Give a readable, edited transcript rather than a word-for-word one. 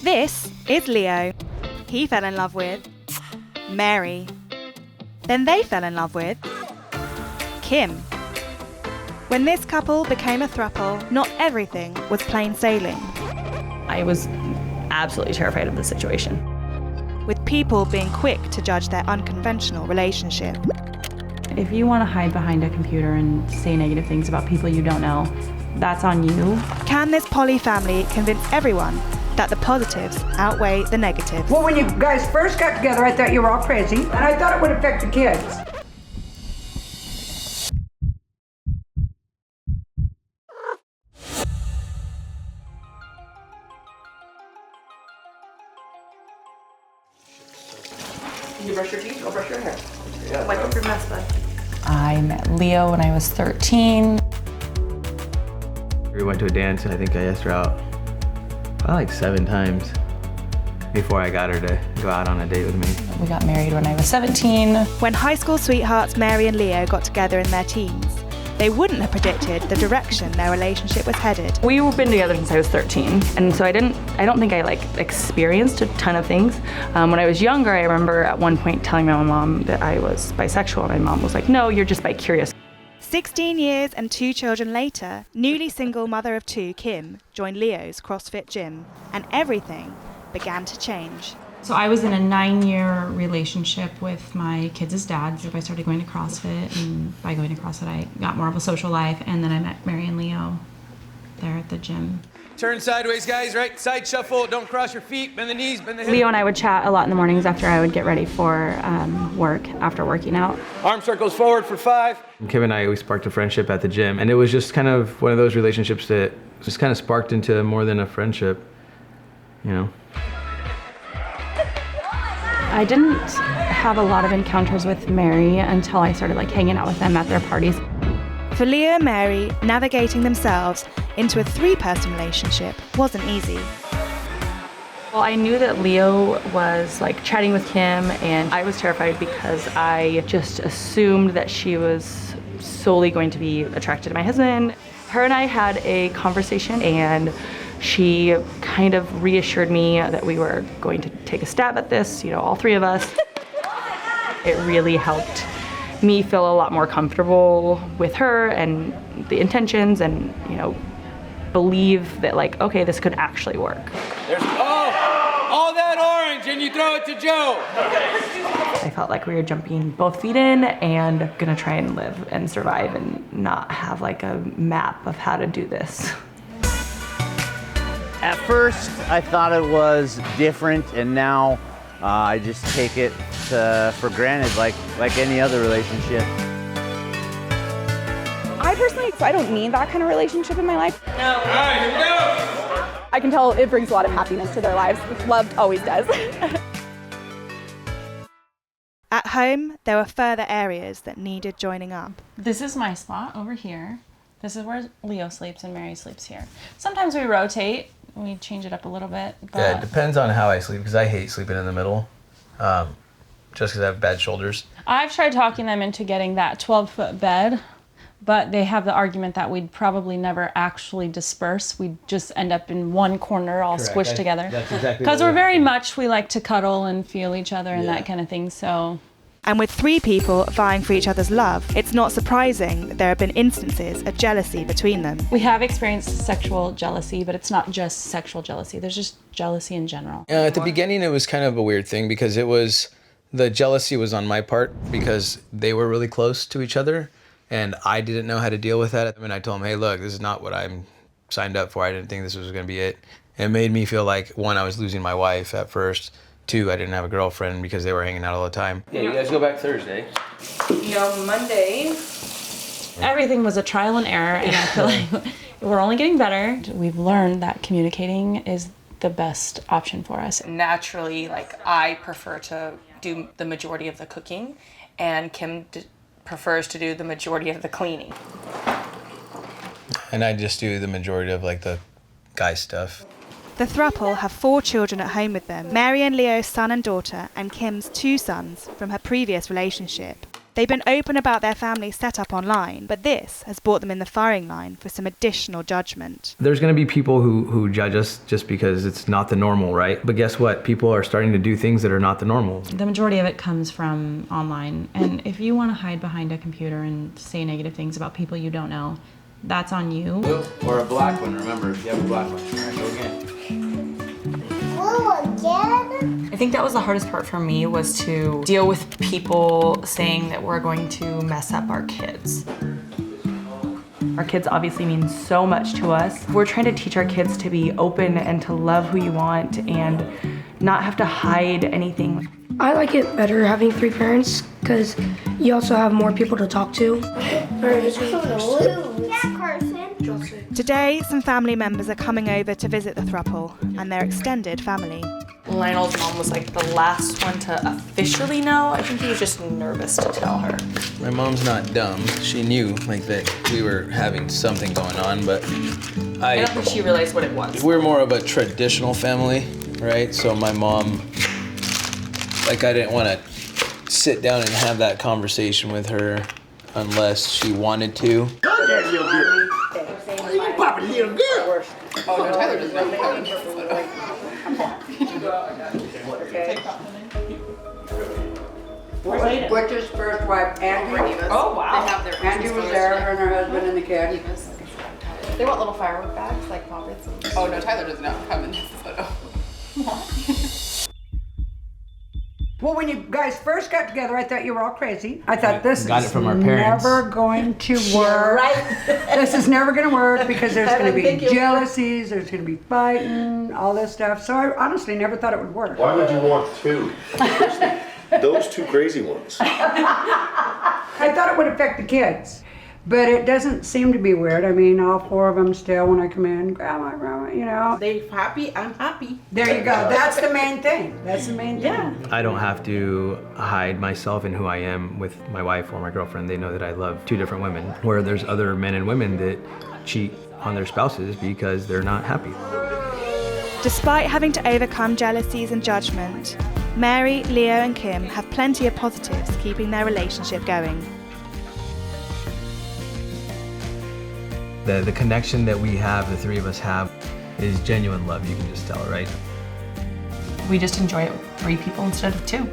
This is Leo. He fell in love with Mary. Then they fell in love with Kim. When this couple became a throuple, not everything was plain sailing. I was absolutely terrified of the situation. With people being quick to judge their unconventional relationship. If you want to hide behind a computer and say negative things about people you don't know, that's on you. Can this poly family convince everyone that the positives outweigh the negatives? Well, when you guys first got together, I thought you were all crazy, and I thought it would affect the kids. You brush your teeth, go brush your hair. Wipe up your mess, bud. I met Leo when I was 13. We went to a dance and I think I asked her out probably like 7 times before I got her to go out on a date with me. We got married when I was 17. When high school sweethearts Mary and Leo got together in their teens, they wouldn't have predicted the direction their relationship was headed. We've been together since I was 13, and so I don't think I experienced a ton of things. When I was younger, I remember at one point telling my mom that I was bisexual, and my mom was like, "No, you're just bi-curious." 16 years and 2 children later, newly single mother of 2 Kim joined Leo's CrossFit gym, and everything began to change. So I was in a 9-year relationship with my kids' dad. So I started going to CrossFit, and by going to CrossFit, I got more of a social life, and then I met Mary and Leo there at the gym. Turn sideways, guys, right? Side shuffle, don't cross your feet, bend the knees, bend the hips. Leo and I would chat a lot in the mornings after I would get ready for work, after working out. Arm circles forward for 5. Kim and I, we sparked a friendship at the gym, and it was just kind of one of those relationships that just kind of sparked into more than a friendship, you know? I didn't have a lot of encounters with Mary until I started hanging out with them at their parties. For Leo and Mary, navigating themselves into a 3-person relationship wasn't easy. Well, I knew that Leo was chatting with Kim, and I was terrified because I just assumed that she was solely going to be attracted to my husband. Her and I had a conversation, and she kind of reassured me that we were going to take a stab at this, all 3 of us. It really helped me feel a lot more comfortable with her and the intentions, and believe that okay, this could actually work. There's all that orange, and you throw it to Joe. I felt like we were jumping both feet in and gonna try and live and survive and not have a map of how to do this. At first, I thought it was different, and now I just take it for granted, like any other relationship. I personally, I don't need that kind of relationship in my life. All right, here we go. I can tell it brings a lot of happiness to their lives. Love always does. At home, there were further areas that needed joining up. This is my spot over here. This is where Leo sleeps and Mary sleeps here. Sometimes we rotate. We change it up a little bit. But Yeah, it depends on how I sleep, because I hate sleeping in the middle, just because I have bad shoulders. I've tried talking them into getting that 12-foot bed, but they have the argument that we'd probably never actually disperse. We'd just end up in one corner all Correct. squished together. That's exactly Because what we're very happened. much, we like to cuddle and feel each other and Yeah. that kind of thing, so. And with 3 people vying for each other's love, it's not surprising that there have been instances of jealousy between them. We have experienced sexual jealousy, but it's not just sexual jealousy. There's just jealousy in general. At the beginning, it was kind of a weird thing because the jealousy was on my part because they were really close to each other and I didn't know how to deal with that. I mean, I told them, hey, look, this is not what I'm signed up for. I didn't think this was going to be it. It made me feel like, 1, I was losing my wife at first. 2, I didn't have a girlfriend because they were hanging out all the time. Yeah, you guys go back Thursday. Monday. Everything was a trial and error, and I feel like we're only getting better. We've learned that communicating is the best option for us. Naturally, I prefer to do the majority of the cooking, and Kim prefers to do the majority of the cleaning. And I just do the majority of the guy stuff. The throuple have 4 children at home with them, Mary and Leo's son and daughter, and Kim's 2 sons from her previous relationship. They've been open about their family setup online, but this has brought them in the firing line for some additional judgment. There's going to be people who judge us just because it's not the normal, right? But guess what? People are starting to do things that are not the normal. The majority of it comes from online, and if you want to hide behind a computer and say negative things about people you don't know, that's on you. Or a black one, remember, if you have a black one. All right, go again. I think that was the hardest part for me, was to deal with people saying that we're going to mess up our kids. Our kids obviously mean so much to us. We're trying to teach our kids to be open and to love who you want and not have to hide anything. I like it better having 3 parents because you also have more people to talk to. Today, some family members are coming over to visit the throuple and their extended family. Lionel's mom was like the last one to officially know. I think he was just nervous to tell her. My mom's not dumb. She knew like that we were having something going on, but I don't think she realized what it was. We're more of a traditional family, right? So my mom, like, I didn't want to sit down and have that conversation with her unless she wanted to. You pop a little girl. Oh, no, Tyler does not have a photo. Butch's first wife, Angus. Oh, wow. They have their Angie was there, her and her husband and the kid. They want little firework bags like poppets. Oh, no, Tyler does not have a photo. Well, when you guys first got together, I thought you were all crazy. I thought this Got it is from our parents. never going to work. This is never going to work because there's going to be jealousies, there's going to be fighting, all this stuff. So I honestly never thought it would work. Why would you want 2? Those 2 crazy ones. I thought it would affect the kids, but it doesn't seem to be weird. I mean, all 4 of them still, when I come in, grandma, you know. They're happy, I'm happy. There you go. That's the main thing. That's the main thing. Yeah. I don't have to hide myself and who I am with my wife or my girlfriend. They know that I love 2 different women, where there's other men and women that cheat on their spouses because they're not happy. Despite having to overcome jealousies and judgment, Mary, Leo and Kim have plenty of positives keeping their relationship going. The connection that we have, the 3 of us have, is genuine love. You can just tell, right? We just enjoy it with 3 people instead of 2.